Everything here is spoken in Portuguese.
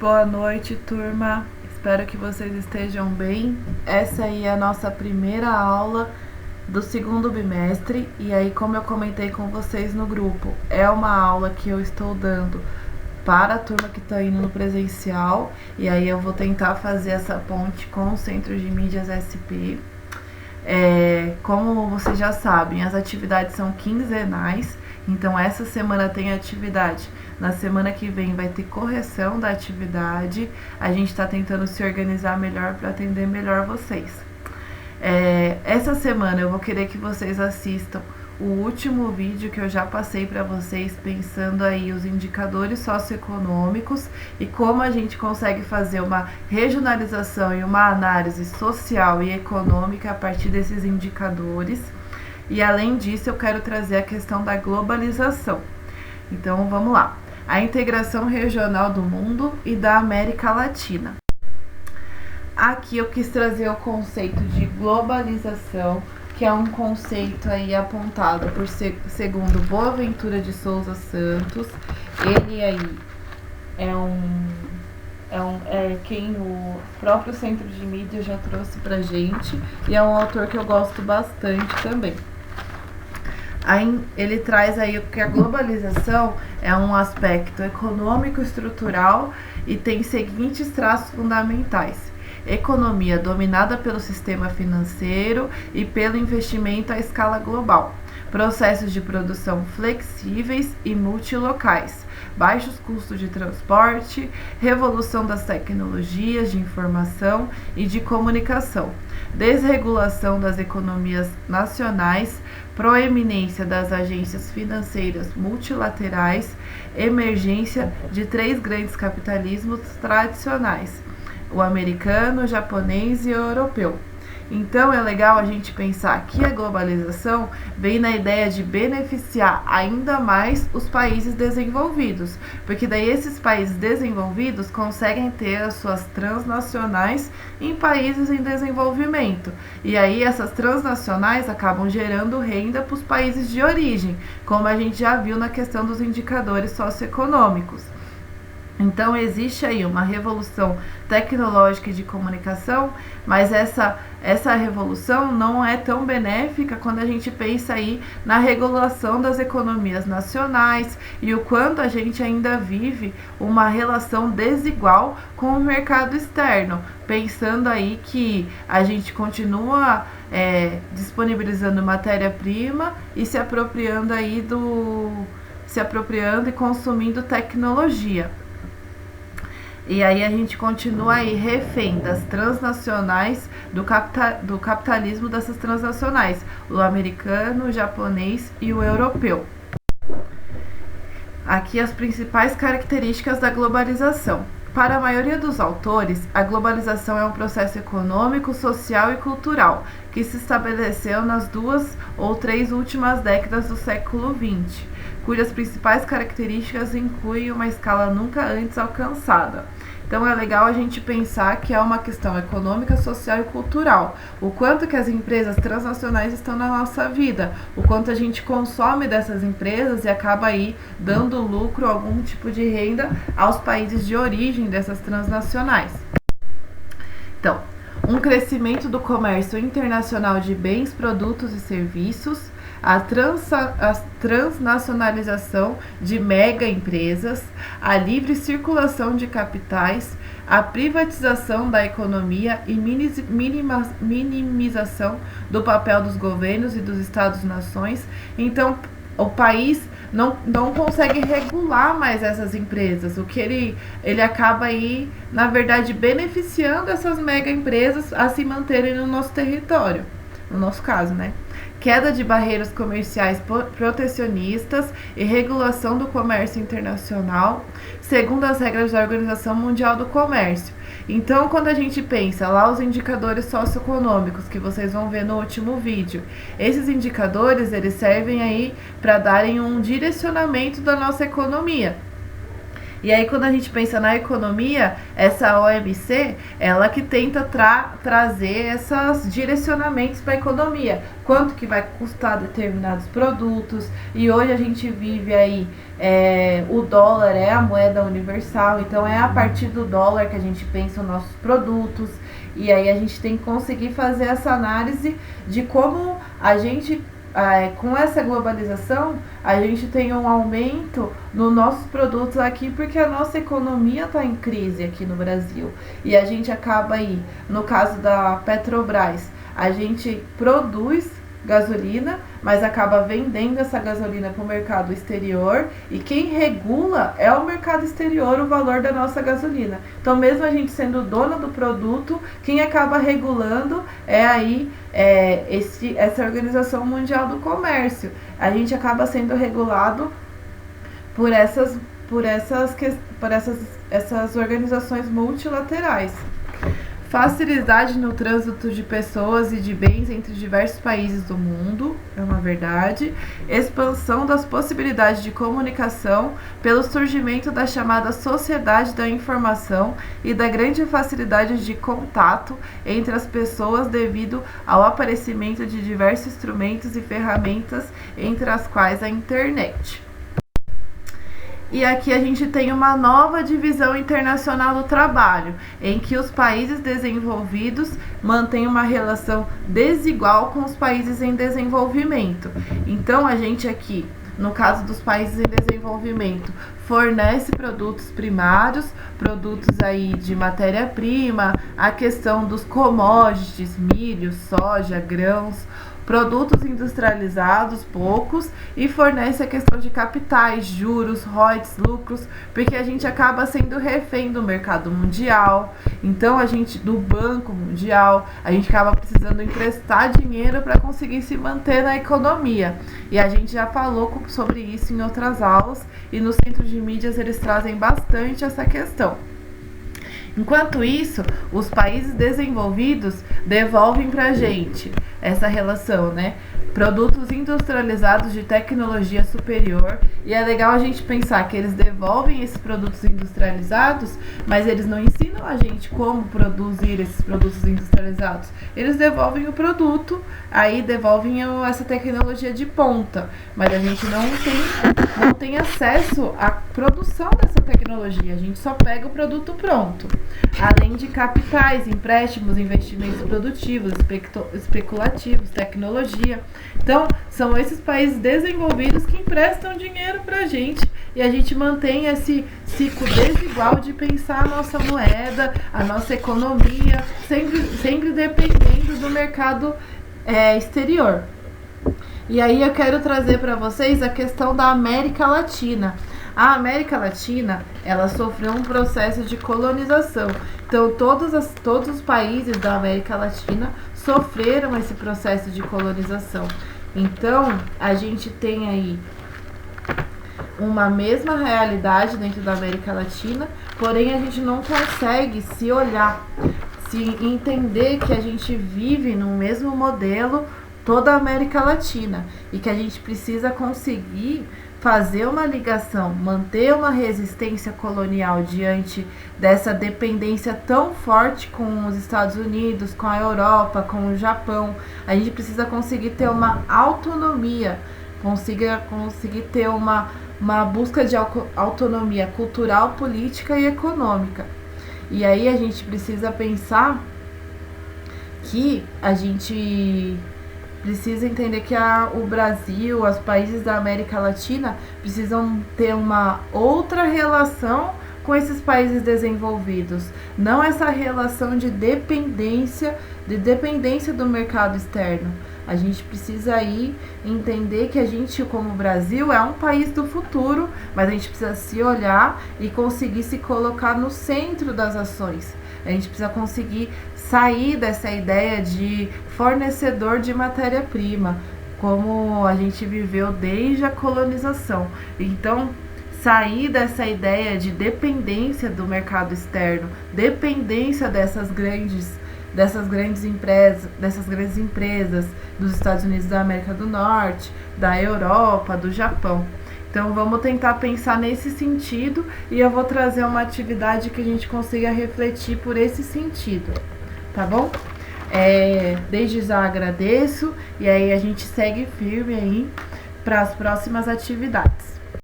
Boa noite, turma. Espero que vocês estejam bem. Essa aí é a nossa primeira aula do segundo bimestre. E aí, como eu comentei com vocês no grupo, é uma aula que eu estou dando para a turma que está indo no presencial. E aí eu vou tentar fazer essa ponte com o Centro de Mídias SP. Como vocês já sabem, as atividades são quinzenais. Então, essa semana tem atividade. Na semana que vem vai ter correção da atividade. A gente está tentando se organizar melhor para atender melhor vocês. Essa semana eu vou querer que vocês assistam o último vídeo que eu já passei para vocês, pensando aí os indicadores socioeconômicos e como a gente consegue fazer uma regionalização e uma análise social e econômica a partir desses indicadores. E além disso, eu quero trazer a questão da globalização. Então, vamos lá. A integração regional do mundo e da América Latina. Aqui eu quis trazer o conceito de globalização, que é um conceito aí apontado por segundo Boaventura de Souza Santos. Ele aí é quem o próprio Centro de Mídia já trouxe pra gente, e é um autor que eu gosto bastante também. Aí ele traz aí que a globalização é um aspecto econômico estrutural e tem seguintes traços fundamentais: economia dominada pelo sistema financeiro e pelo investimento à escala global, processos de produção flexíveis e multilocais, baixos custos de transporte, revolução das tecnologias de informação e de comunicação, desregulação das economias nacionais, proeminência das agências financeiras multilaterais, emergência de três grandes capitalismos tradicionais: o americano, o japonês e o europeu. Então é legal a gente pensar que a globalização vem na ideia de beneficiar ainda mais os países desenvolvidos, porque daí esses países desenvolvidos conseguem ter as suas transnacionais em países em desenvolvimento, e aí essas transnacionais acabam gerando renda para os países de origem, como a gente já viu na questão dos indicadores socioeconômicos. Então existe aí uma revolução tecnológica e de comunicação, mas essa revolução não é tão benéfica quando a gente pensa aí na regulação das economias nacionais e o quanto a gente ainda vive uma relação desigual com o mercado externo, pensando aí que a gente continua disponibilizando matéria-prima e se apropriando e consumindo tecnologia. E aí a gente continua aí refém das transnacionais, do capitalismo dessas transnacionais, o americano, o japonês e o europeu. Aqui as principais características da globalização. Para a maioria dos autores, a globalização é um processo econômico, social e cultural que se estabeleceu nas 2 ou 3 últimas décadas do século XX, cujas principais características incluem uma escala nunca antes alcançada. Então é legal a gente pensar que é uma questão econômica, social e cultural. O quanto que as empresas transnacionais estão na nossa vida, o quanto a gente consome dessas empresas e acaba aí dando lucro, algum tipo de renda aos países de origem dessas transnacionais. Então, um crescimento do comércio internacional de bens, produtos e serviços, a transnacionalização de mega empresas, a livre circulação de capitais, a privatização da economia e minimização do papel dos governos e dos Estados-nações. Então, o país não consegue regular mais essas empresas, o que ele acaba aí, na verdade, beneficiando essas mega empresas a se manterem no nosso território, no nosso caso, né? Queda de barreiras comerciais protecionistas e regulação do comércio internacional, segundo as regras da Organização Mundial do Comércio. Então, quando a gente pensa lá os indicadores socioeconômicos que vocês vão ver no último vídeo, esses indicadores eles servem aí para darem um direcionamento da nossa economia. E aí, quando a gente pensa na economia, essa OMC, ela que tenta trazer esses direcionamentos para a economia. Quanto que vai custar determinados produtos. E hoje a gente vive aí, o dólar é a moeda universal, então é a partir do dólar que a gente pensa os nossos produtos. E aí a gente tem que conseguir fazer essa análise de como a gente... com essa globalização, a gente tem um aumento nos nossos produtos aqui, porque a nossa economia está em crise aqui no Brasil. E a gente acaba aí, no caso da Petrobras, a gente produz gasolina, mas acaba vendendo essa gasolina para o mercado exterior, e quem regula é o mercado exterior o valor da nossa gasolina. Então, mesmo a gente sendo dona do produto, quem acaba regulando é aí essa Organização Mundial do Comércio. A gente acaba sendo regulado por essas organizações multilaterais. Facilidade no trânsito de pessoas e de bens entre diversos países do mundo, é uma verdade. Expansão das possibilidades de comunicação pelo surgimento da chamada sociedade da informação e da grande facilidade de contato entre as pessoas devido ao aparecimento de diversos instrumentos e ferramentas, entre as quais a internet. E aqui a gente tem uma nova divisão internacional do trabalho, em que os países desenvolvidos mantêm uma relação desigual com os países em desenvolvimento. Então, a gente aqui, no caso dos países em desenvolvimento, fornece produtos primários, produtos aí de matéria-prima, a questão dos commodities, milho, soja, grãos, produtos industrializados, poucos, e fornece a questão de capitais, juros, royalties, lucros, porque a gente acaba sendo refém do mercado mundial, então do Banco Mundial, a gente acaba precisando emprestar dinheiro para conseguir se manter na economia. E a gente já falou sobre isso em outras aulas, e no Centro de Mídias eles trazem bastante essa questão. Enquanto isso, os países desenvolvidos devolvem para a gente essa relação, né? Produtos industrializados de tecnologia superior, e é legal a gente pensar que eles devolvem esses produtos industrializados, mas eles não ensinam a gente como produzir esses produtos industrializados. Eles devolvem o produto, aí devolvem essa tecnologia de ponta, mas a gente não tem acesso à produção dessa tecnologia, a gente só pega o produto pronto. Além de capitais, empréstimos, investimentos produtivos, especulativos, tecnologia. Então, são esses países desenvolvidos que emprestam dinheiro pra gente, e a gente mantém esse ciclo desigual de pensar a nossa moeda, a nossa economia, sempre dependendo do mercado exterior. E aí eu quero trazer para vocês a questão da América Latina. A América Latina, ela sofreu um processo de colonização. Então, todos os países da América Latina sofreram esse processo de colonização. Então, a gente tem aí uma mesma realidade dentro da América Latina, porém a gente não consegue se olhar, se entender que a gente vive no mesmo modelo toda a América Latina, e que a gente precisa conseguir fazer uma ligação, manter uma resistência colonial diante dessa dependência tão forte com os Estados Unidos, com a Europa, com o Japão. A gente precisa conseguir ter uma autonomia, conseguir ter uma busca de autonomia cultural, política e econômica. E aí a gente precisa pensar que a gente precisa entender que o Brasil, os países da América Latina precisam ter uma outra relação com esses países desenvolvidos, não essa relação de dependência do mercado externo. A gente precisa aí entender que a gente, como Brasil, é um país do futuro, mas a gente precisa se olhar e conseguir se colocar no centro das ações. A gente precisa conseguir sair dessa ideia de fornecedor de matéria-prima, como a gente viveu desde a colonização. Então, sair dessa ideia de dependência do mercado externo, dependência dessas grandes empresas dos Estados Unidos da América do Norte, da Europa, do Japão. Então vamos tentar pensar nesse sentido e eu vou trazer uma atividade que a gente consiga refletir por esse sentido, tá bom? Desde já agradeço e aí a gente segue firme aí para as próximas atividades.